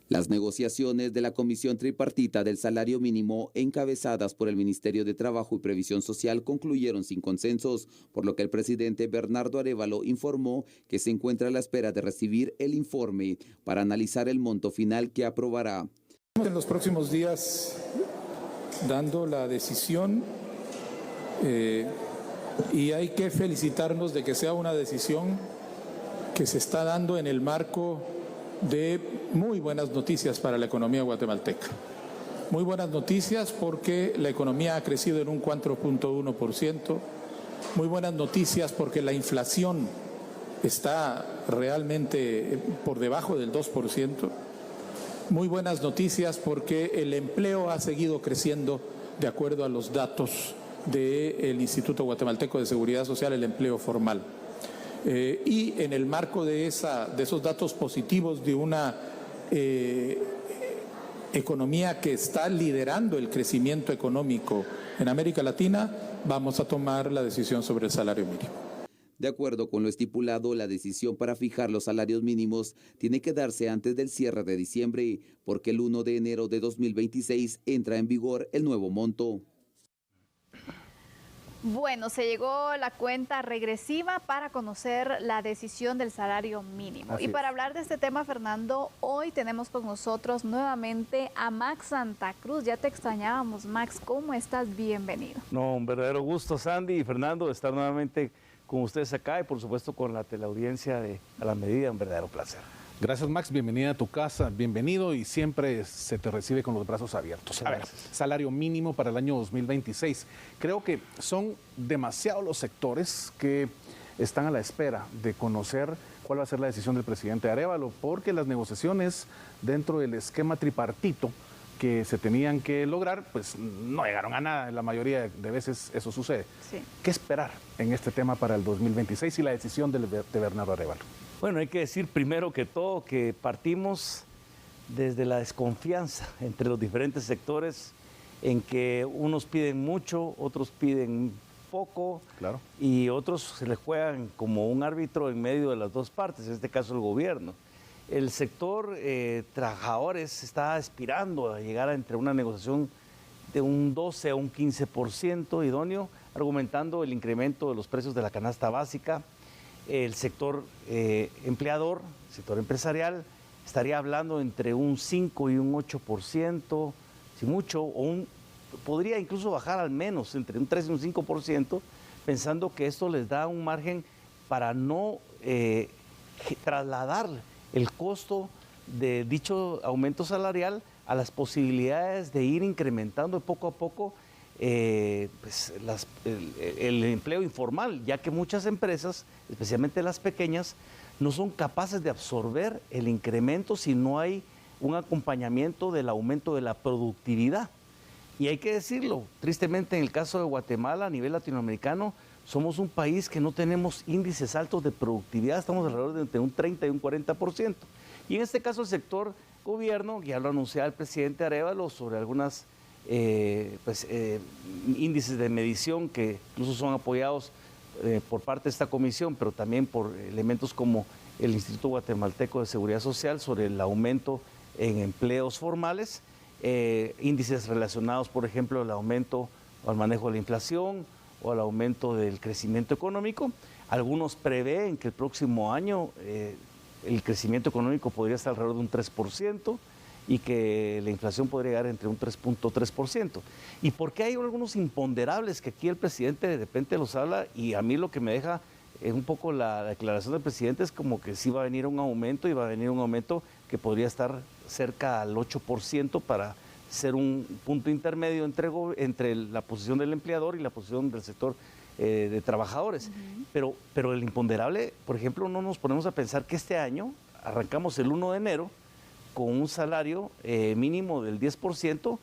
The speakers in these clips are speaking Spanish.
Las negociaciones de la Comisión Tripartita del Salario Mínimo, encabezadas por el Ministerio de Trabajo y Previsión Social, concluyeron sin consensos, por lo que el presidente Bernardo Arévalo informó que se encuentra a la espera de recibir el informe para analizar el monto final que aprobará. En los próximos días, dando la decisión, y hay que felicitarnos de que sea una decisión que se está dando en el marco de muy buenas noticias para la economía guatemalteca. Muy buenas noticias porque la economía ha crecido en un 4.1%. Muy buenas noticias porque la inflación está realmente por debajo del 2%. Muy buenas noticias porque el empleo ha seguido creciendo de acuerdo a los datos del Instituto Guatemalteco de Seguridad Social, el empleo formal. Y en el marco de esos datos positivos de una economía que está liderando el crecimiento económico en América Latina, vamos a tomar la decisión sobre el salario mínimo. De acuerdo con lo estipulado, la decisión para fijar los salarios mínimos tiene que darse antes del cierre de diciembre, porque el 1 de enero de 2026 entra en vigor el nuevo monto. Bueno, se llegó la cuenta regresiva para conocer la decisión del salario mínimo. Así y para es. hablar de este tema, Fernando, hoy tenemos con nosotros nuevamente a Max Santa Cruz. Ya te extrañábamos, Max. ¿Cómo estás? Bienvenido. No, un verdadero gusto, Sandy y Fernando, de estar nuevamente con ustedes acá y por supuesto con la teleaudiencia de A la Medida, un verdadero placer. Gracias, Max, bienvenida a tu casa, bienvenido y siempre se te recibe con los brazos abiertos. A ver, salario mínimo para el año 2026. Creo que son demasiados los sectores que están a la espera de conocer cuál va a ser la decisión del presidente Arévalo, porque las negociaciones dentro del esquema tripartito que se tenían que lograr, pues no llegaron a nada. La mayoría de veces eso sucede. Sí. ¿Qué esperar en este tema para el 2026 y la decisión de Bernardo Arévalo? Bueno, hay que decir primero que todo que partimos desde la desconfianza entre los diferentes sectores en que unos piden mucho, otros piden poco, Claro. y otros se les juegan como un árbitro en medio de las dos partes, en este caso el gobierno. El sector trabajadores está aspirando a llegar entre una negociación de un 12 a un 15% idóneo, argumentando el incremento de los precios de la canasta básica. El sector empleador, sector empresarial, estaría hablando entre un 5 y un 8%, si mucho, podría incluso bajar al menos entre un 3 y un 5%, pensando que esto les da un margen para no trasladar el costo de dicho aumento salarial a las posibilidades de ir incrementando poco a poco pues el empleo informal, ya que muchas empresas, especialmente las pequeñas, no son capaces de absorber el incremento si no hay un acompañamiento del aumento de la productividad. Y hay que decirlo, tristemente en el caso de Guatemala, a nivel latinoamericano, somos un país que no tenemos índices altos de productividad, estamos alrededor de entre un 30 y un 40%. Y en este caso el sector gobierno, ya lo anunciaba el presidente Arévalo sobre algunas índices de medición que incluso son apoyados por parte de esta comisión, pero también por elementos como el Instituto Guatemalteco de Seguridad Social sobre el aumento en empleos formales, índices relacionados, por ejemplo, al aumento o al manejo de la inflación o al aumento del crecimiento económico. Algunos prevén que el próximo año el crecimiento económico podría estar alrededor de un 3%, y que la inflación podría llegar entre un 3.3%. ¿Y por qué hay algunos imponderables que aquí el presidente de repente los habla? Y a mí lo que me deja un poco la declaración del presidente es como que sí va a venir un aumento, y va a venir un aumento que podría estar cerca al 8% para ser un punto intermedio entre la posición del empleador y la posición del sector de trabajadores. Pero el imponderable, por ejemplo, no nos ponemos a pensar que este año arrancamos el 1 de enero con un salario mínimo del 10%,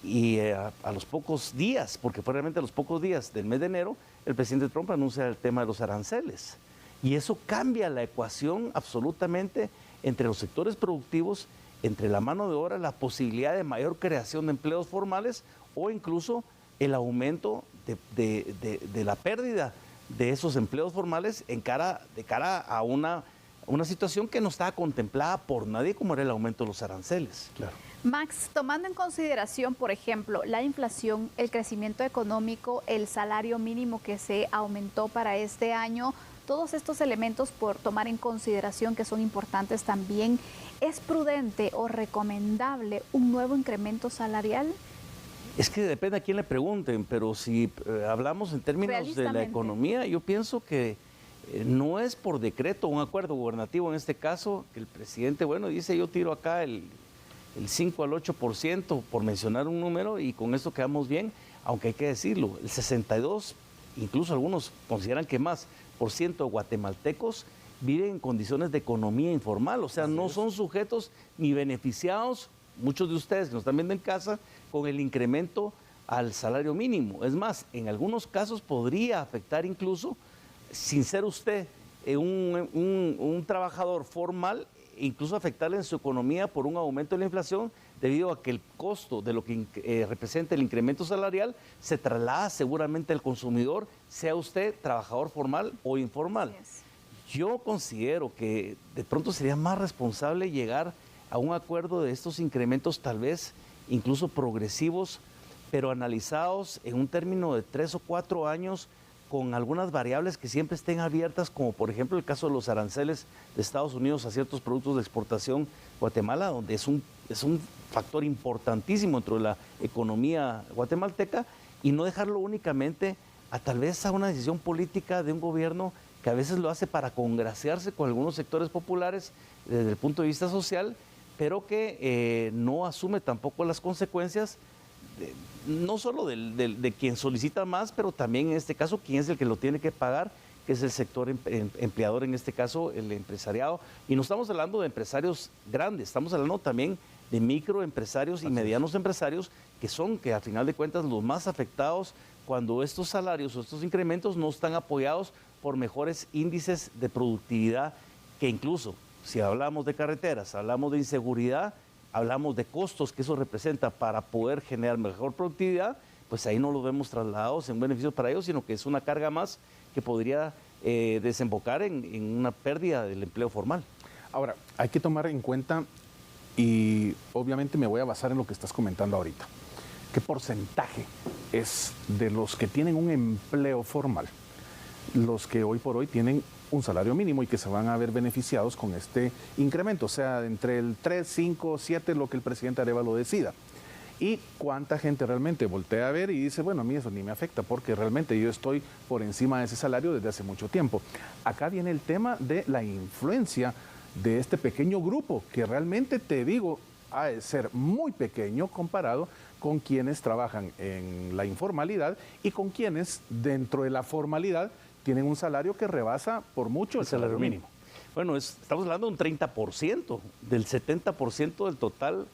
y a los pocos días, porque fue realmente a los pocos días del mes de enero, el presidente Trump anuncia el tema de los aranceles. Y eso cambia la ecuación absolutamente entre los sectores productivos, entre la mano de obra, la posibilidad de mayor creación de empleos formales o incluso el aumento de la pérdida de esos empleos formales de cara a una una situación que no estaba contemplada por nadie, como era el aumento de los aranceles. Claro. Max, tomando en consideración, por ejemplo, la inflación, el crecimiento económico, el salario mínimo que se aumentó para este año, todos estos elementos por tomar en consideración que son importantes también, ¿es prudente o recomendable un nuevo incremento salarial? Es que depende a quién le pregunten, pero si hablamos en términos de la economía, yo pienso que no es por decreto, un acuerdo gubernativo en este caso, que el presidente, bueno, dice yo tiro acá el 5 al 8%, por mencionar un número, y con esto quedamos bien, aunque hay que decirlo, el 62%, incluso algunos consideran que más, por ciento de guatemaltecos viven en condiciones de economía informal, o sea, no son sujetos ni beneficiados, muchos de ustedes que nos están viendo en casa, con el incremento al salario mínimo. Es más, en algunos casos podría afectar incluso, sin ser usted un trabajador formal, incluso afectarle en su economía por un aumento de la inflación, debido a que el costo de lo que representa el incremento salarial se traslada seguramente al consumidor, sea usted trabajador formal o informal. Yo considero que de pronto sería más responsable llegar a un acuerdo de estos incrementos, tal vez incluso progresivos, pero analizados en un término de 3 o 4 años, con algunas variables que siempre estén abiertas, como por ejemplo el caso de los aranceles de Estados Unidos a ciertos productos de exportación Guatemala, donde es un factor importantísimo dentro de la economía guatemalteca, y no dejarlo únicamente a tal vez a una decisión política de un gobierno que a veces lo hace para congraciarse con algunos sectores populares desde el punto de vista social, pero que no asume tampoco las consecuencias no solo de quien solicita más, pero también en este caso quién es el que lo tiene que pagar, que es el sector empleador, en este caso el empresariado. Y no estamos hablando de empresarios grandes, estamos hablando también de microempresarios y medianos empresarios, que al final de cuentas los más afectados cuando estos salarios o estos incrementos no están apoyados por mejores índices de productividad, que incluso si hablamos de carreteras, hablamos de inseguridad, hablamos de costos que eso representa para poder generar mejor productividad, pues ahí no lo vemos trasladados en beneficios para ellos, sino que es una carga más que podría desembocar en una pérdida del empleo formal. Ahora, hay que tomar en cuenta, y obviamente me voy a basar en lo que estás comentando ahorita, ¿qué porcentaje es de los que tienen un empleo formal los que hoy por hoy tienen un salario mínimo y que se van a ver beneficiados con este incremento? O sea, entre el 3, 5, 7, lo que el presidente Arévalo decida. ¿Y cuánta gente realmente voltea a ver y dice, bueno, a mí eso ni me afecta porque realmente yo estoy por encima de ese salario desde hace mucho tiempo? Acá viene el tema de la influencia de este pequeño grupo, que realmente, te digo, ha de ser muy pequeño comparado con quienes trabajan en la informalidad y con quienes dentro de la formalidad tienen un salario que rebasa por mucho el salario mínimo. Bueno, estamos hablando de un 30%, del 70% del total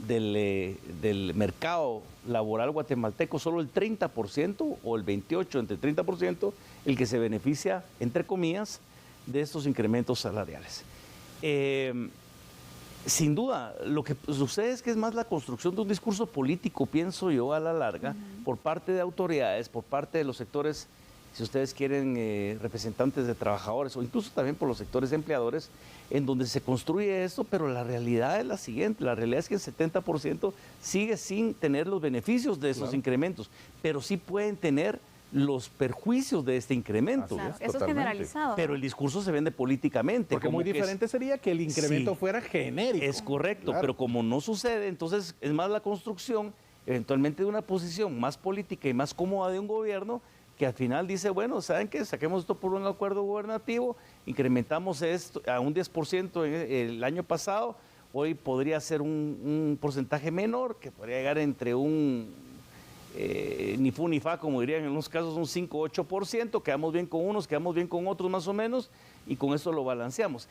del mercado laboral guatemalteco, solo el 30% o el 28%, entre 30%, el que se beneficia, entre comillas, de estos incrementos salariales. Sin duda, lo que sucede es que es más la construcción de un discurso político, pienso yo, a la larga, por parte de autoridades, por parte de los sectores, si ustedes quieren, representantes de trabajadores o incluso también por los sectores empleadores, en donde se construye esto, pero la realidad es la siguiente, la realidad es que el 70% sigue sin tener los beneficios de esos incrementos, pero sí pueden tener los perjuicios de este incremento. Claro, eso es generalizado. Pero el discurso se vende políticamente. Porque muy diferente sería que el incremento fuera genérico. Es correcto, claro. Pero como no sucede, entonces es más la construcción eventualmente de una posición más política y más cómoda de un gobierno, que al final dice, bueno, ¿saben qué? Saquemos esto por un acuerdo gubernativo, incrementamos esto a un 10% el año pasado, hoy podría ser un porcentaje menor, que podría llegar entre un ni fu ni fa, como dirían en unos casos, un 5 o 8%, quedamos bien con unos, quedamos bien con otros más o menos, y con eso lo balanceamos.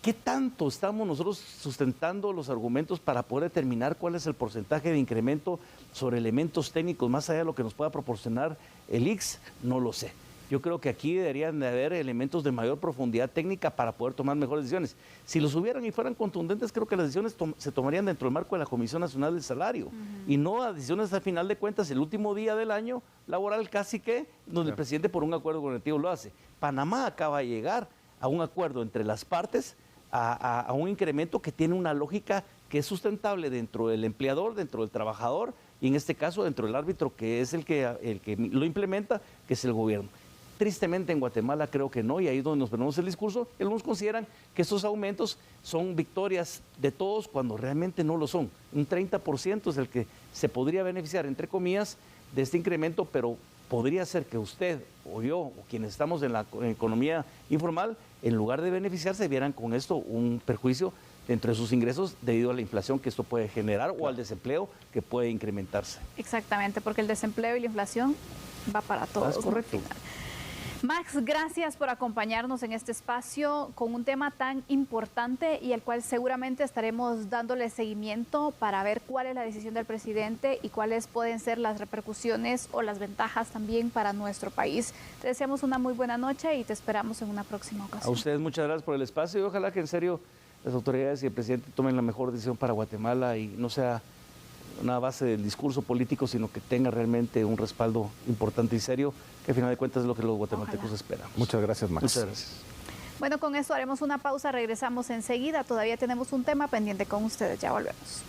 ¿Qué tanto estamos nosotros sustentando los argumentos para poder determinar cuál es el porcentaje de incremento sobre elementos técnicos más allá de lo que nos pueda proporcionar el ICS? No lo sé. Yo creo que aquí deberían de haber elementos de mayor profundidad técnica para poder tomar mejores decisiones. Si los hubieran y fueran contundentes, creo que las decisiones se tomarían dentro del marco de la Comisión Nacional del Salario y no a decisiones al final de cuentas el último día del año laboral casi que donde el presidente por un acuerdo gubernativo lo hace. Panamá acaba de llegar a un acuerdo entre las partes, a un incremento que tiene una lógica que es sustentable dentro del empleador, dentro del trabajador y en este caso dentro del árbitro, que es el que lo implementa, que es el gobierno. Tristemente en Guatemala creo que no, y ahí es donde nos perdemos el discurso. Algunos consideran que estos aumentos son victorias de todos cuando realmente no lo son. Un 30% es el que se podría beneficiar, entre comillas, de este incremento, pero podría ser que usted o yo o quienes estamos en la economía informal, en lugar de beneficiarse, vieran con esto un perjuicio dentro de sus ingresos debido a la inflación que esto puede generar o al desempleo que puede incrementarse. Exactamente, porque el desempleo y la inflación va para todos. Es correcto. Max, gracias por acompañarnos en este espacio con un tema tan importante y al cual seguramente estaremos dándole seguimiento para ver cuál es la decisión del presidente y cuáles pueden ser las repercusiones o las ventajas también para nuestro país. Te deseamos una muy buena noche y te esperamos en una próxima ocasión. A ustedes muchas gracias por el espacio y ojalá que en serio las autoridades y el presidente tomen la mejor decisión para Guatemala y no sea una base del discurso político, sino que tenga realmente un respaldo importante y serio, que al final de cuentas es lo que los guatemaltecos esperan. Muchas gracias, Max. Muchas gracias. Bueno, con esto haremos una pausa, regresamos enseguida. Todavía tenemos un tema pendiente con ustedes, ya volvemos.